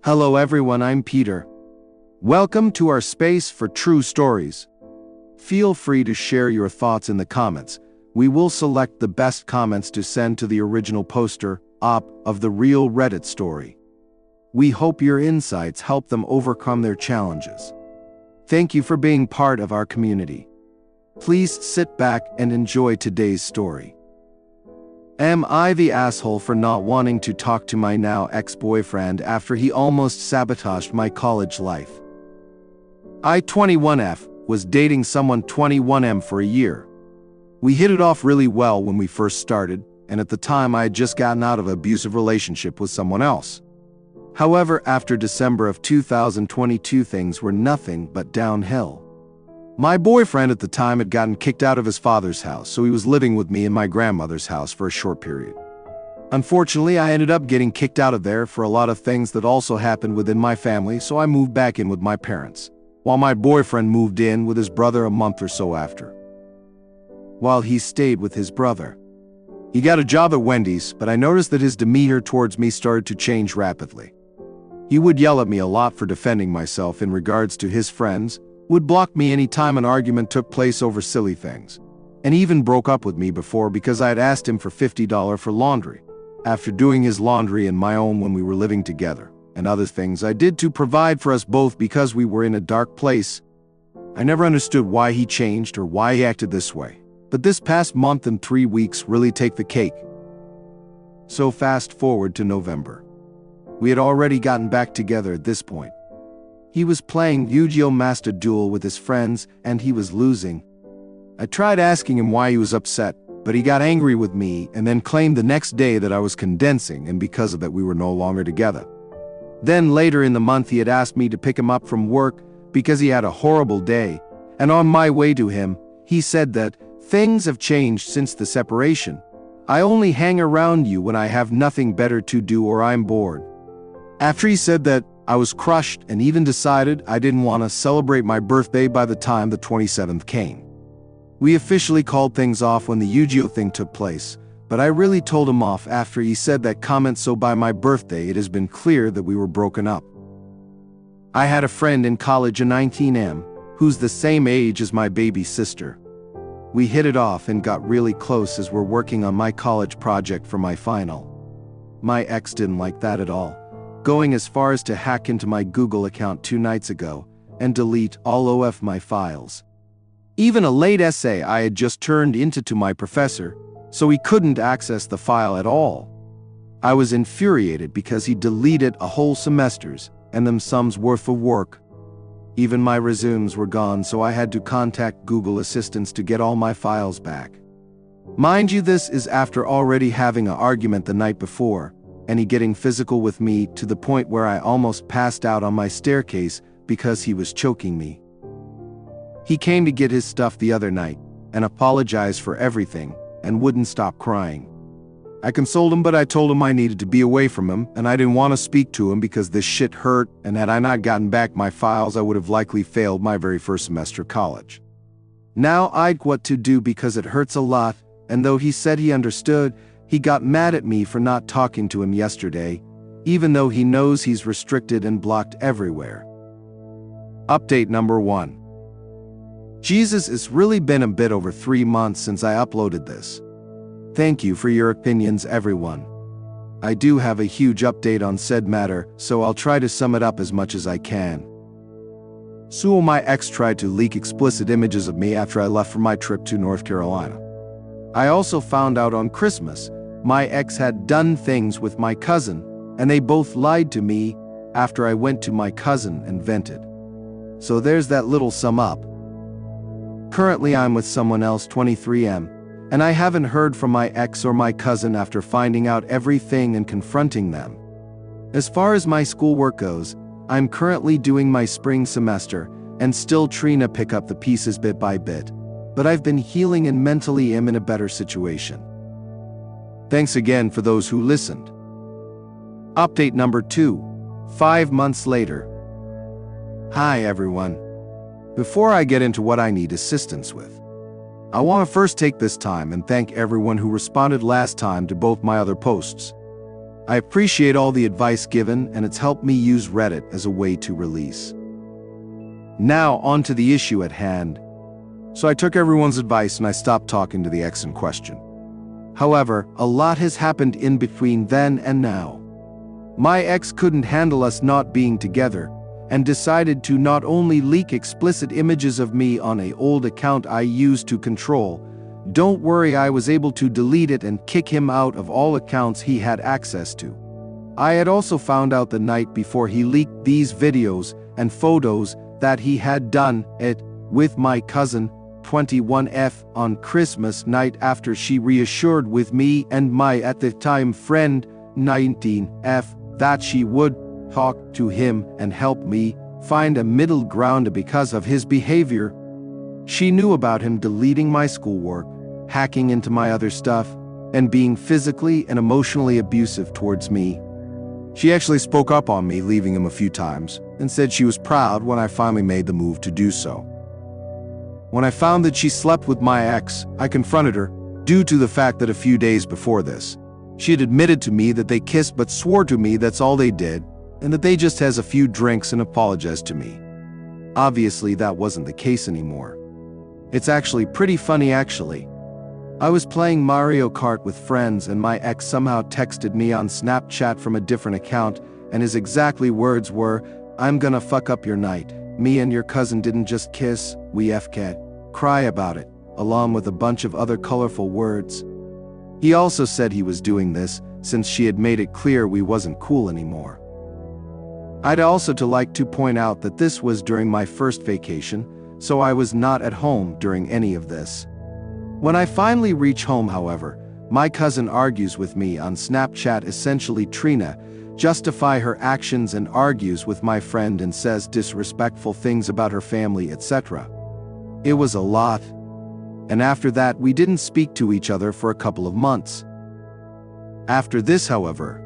Hello everyone, I'm Peter. Welcome to our space for true stories. Feel free to share your thoughts in the comments. We will select the best comments to send to the original poster of the real Reddit story. We hope your insights help them overcome their challenges. Thank you for being part of our community. Please sit back and enjoy today's story. Am I the asshole for not wanting to talk to my now ex-boyfriend after he almost sabotaged my college life? I, 21F, was dating someone 21M for a year. We hit it off really well when we first started, and at the time I had just gotten out of an abusive relationship with someone else. However, after December of 2022, things were nothing but downhill. My boyfriend at the time had gotten kicked out of his father's house, so he was living with me in my grandmother's house for a short period. Unfortunately, I ended up getting kicked out of there for a lot of things that also happened within my family, so I moved back in with my parents, while my boyfriend moved in with his brother a month or so after. While he stayed with his brother, he got a job at Wendy's, but I noticed that his demeanor towards me started to change rapidly. He would yell at me a lot for defending myself in regards to his friends, would block me any time an argument took place over silly things, and even broke up with me before because I had asked him for $50 for laundry, after doing his laundry and my own when we were living together, and other things I did to provide for us both because we were in a dark place. I never understood why he changed or why he acted this way, but this past month and 3 weeks really take the cake. So fast forward to November. We had already gotten back together at this point. He was playing Yu-Gi-Oh! Master Duel with his friends, and he was losing. I tried asking him why he was upset, but he got angry with me and then claimed the next day that I was condensing, and because of that we were no longer together. Then later in the month he had asked me to pick him up from work because he had a horrible day, and on my way to him, he said that things have changed since the separation. I only hang around you when I have nothing better to do or I'm bored. After he said that, I was crushed and even decided I didn't want to celebrate my birthday by the time the 27th came. We officially called things off when the Yu-Gi-Oh! Thing took place, but I really told him off after he said that comment, so by my birthday it has been clear that we were broken up. I had a friend in college, a 19M, who's the same age as my baby sister. We hit it off and got really close as we're working on my college project for my final. My ex didn't like that at all, going as far as to hack into my Google account 2 nights ago and delete all of my files. Even a late essay I had just turned into to my professor, so he couldn't access the file at all. I was infuriated because he deleted a whole semester's and them sums worth of work. Even my resumes were gone, so I had to contact Google Assistants to get all my files back. Mind you, this is after already having an argument the night before, and he getting physical with me to the point where I almost passed out on my staircase because he was choking me. He came to get his stuff the other night and apologized for everything and wouldn't stop crying. I consoled him, but I told him I needed to be away from him and I didn't want to speak to him because this shit hurt, and had I not gotten back my files I would have likely failed my very first semester of college. Now I'd what to do because it hurts a lot, and though he said he understood, he got mad at me for not talking to him yesterday, even though he knows he's restricted and blocked everywhere. Update number 1. Jesus, it's really been a bit over 3 months since I uploaded this. Thank you for your opinions, everyone. I do have a huge update on said matter, so I'll try to sum it up as much as I can. So my ex tried to leak explicit images of me after I left for my trip to North Carolina. I also found out on Christmas my ex had done things with my cousin, and they both lied to me after I went to my cousin and vented. So there's that little sum up. Currently I'm with someone else, 23M, and I haven't heard from my ex or my cousin after finding out everything and confronting them. As far as my schoolwork goes, I'm currently doing my spring semester and still trying to pick up the pieces bit by bit, but I've been healing and mentally am in a better situation. Thanks again for those who listened. Update number 2, 5 months later. Hi everyone. Before I get into what I need assistance with, I want to first take this time and thank everyone who responded last time to both my other posts. I appreciate all the advice given, and it's helped me use Reddit as a way to release. Now, on to the issue at hand. So I took everyone's advice and I stopped talking to the ex in question. However, a lot has happened in between then and now. My ex couldn't handle us not being together, and decided to not only leak explicit images of me on an old account I used to control. Don't worry, I was able to delete it and kick him out of all accounts he had access to. I had also found out the night before he leaked these videos and photos that he had done it with my cousin, 21F, on Christmas night after she reassured with me and my at the time friend, 19F, that she would talk to him and help me find a middle ground because of his behavior. She knew about him deleting my schoolwork, hacking into my other stuff, and being physically and emotionally abusive towards me. She actually spoke up on me leaving him a few times, and said she was proud when I finally made the move to do so. When I found that she slept with my ex, I confronted her, due to the fact that a few days before this, she had admitted to me that they kissed but swore to me that's all they did, and that they just has a few drinks and apologized to me. Obviously, that wasn't the case anymore. It's actually pretty funny actually. I was playing Mario Kart with friends and my ex somehow texted me on Snapchat from a different account, and his exactly words were, "I'm gonna fuck up your night. Me and your cousin didn't just kiss, we FK. Cry about it," along with a bunch of other colorful words. He also said he was doing this since she had made it clear we wasn't cool anymore. I'd also like to point out that this was during my first vacation, so I was not at home during any of this. When I finally reach home, however, my cousin argues with me on Snapchat, essentially Trina, justify her actions, and argues with my friend and says disrespectful things about her family, etc. It was a lot. And after that, we didn't speak to each other for a couple of months. After this, however,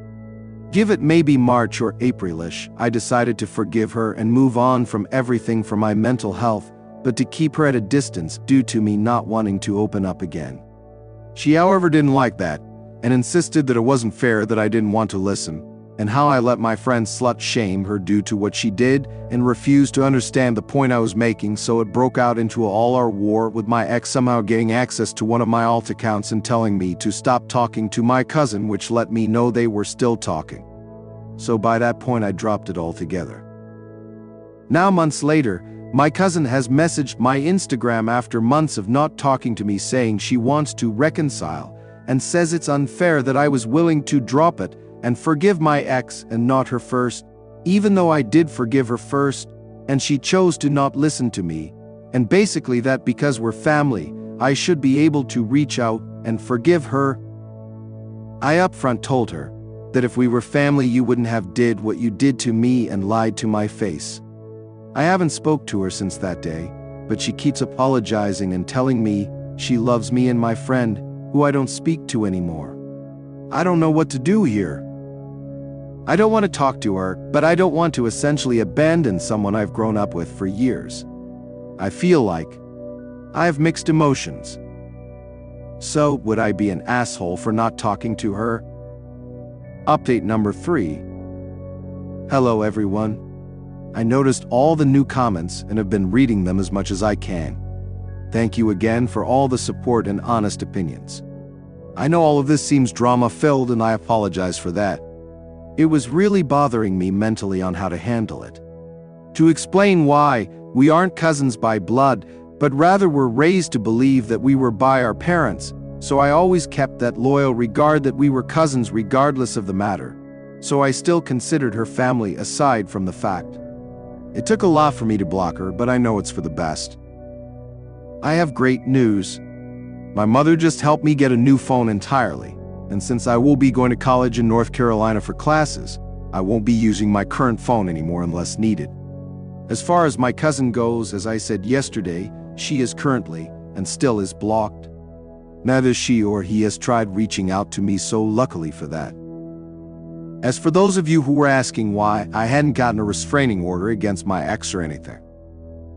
give it maybe March or Aprilish, I decided to forgive her and move on from everything for my mental health, but to keep her at a distance due to me not wanting to open up again. She, however, didn't like that, and insisted that it wasn't fair that I didn't want to listen, and how I let my friend slut shame her due to what she did, and refused to understand the point I was making, so it broke out into an all-out war with my ex somehow getting access to one of my alt accounts and telling me to stop talking to my cousin, which let me know they were still talking. So by that point I dropped it altogether. Now months later, my cousin has messaged my Instagram after months of not talking to me, saying she wants to reconcile and says it's unfair that I was willing to drop it and forgive my ex and not her first, even though I did forgive her first, and she chose to not listen to me, and basically that because we're family, I should be able to reach out and forgive her. I upfront told her that if we were family you wouldn't have did what you did to me and lied to my face. I haven't spoke to her since that day, but she keeps apologizing and telling me she loves me and my friend, who I don't speak to anymore. I don't know what to do here. I don't want to talk to her, but I don't want to essentially abandon someone I've grown up with for years. I feel like I have mixed emotions. So, would I be an asshole for not talking to her? Update number 3. Hello everyone. I noticed all the new comments and have been reading them as much as I can. Thank you again for all the support and honest opinions. I know all of this seems drama-filled and I apologize for that. It was really bothering me mentally on how to handle it. To explain why, we aren't cousins by blood, but rather were raised to believe that we were by our parents, so I always kept that loyal regard that we were cousins regardless of the matter. So I still considered her family aside from the fact. It took a lot for me to block her, but I know it's for the best. I have great news. My mother just helped me get a new phone entirely, and since I will be going to college in North Carolina for classes, I won't be using my current phone anymore unless needed. As far as my cousin goes, as I said yesterday, she is currently, and still is, blocked. Neither she or he has tried reaching out to me, so luckily for that. As for those of you who were asking why I hadn't gotten a restraining order against my ex or anything,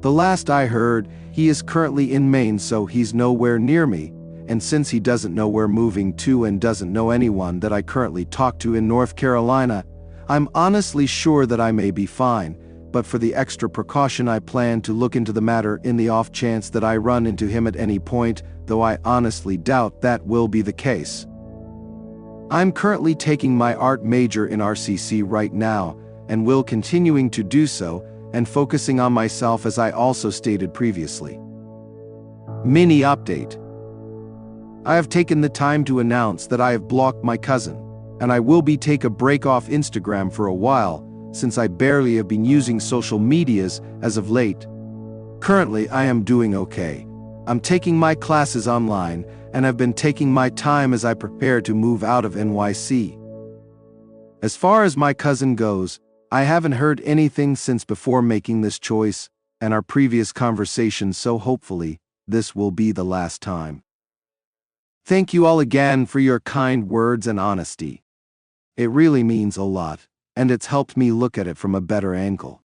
the last I heard, he is currently in Maine, so he's nowhere near me, and since he doesn't know where moving to and doesn't know anyone that I currently talk to in North Carolina, I'm honestly sure that I may be fine, but for the extra precaution I plan to look into the matter in the off chance that I run into him at any point, though I honestly doubt that will be the case. I'm currently taking my art major in RCC right now, and will continuing to do so, and focusing on myself as I also stated previously. Mini update. I have taken the time to announce that I have blocked my cousin, and I will be take a break off Instagram for a while, since I barely have been using social medias as of late. Currently I am doing okay. I'm taking my classes online, and have been taking my time as I prepare to move out of NYC. As far as my cousin goes, I haven't heard anything since before making this choice, and our previous conversation, so hopefully, this will be the last time. Thank you all again for your kind words and honesty. It really means a lot, and it's helped me look at it from a better angle.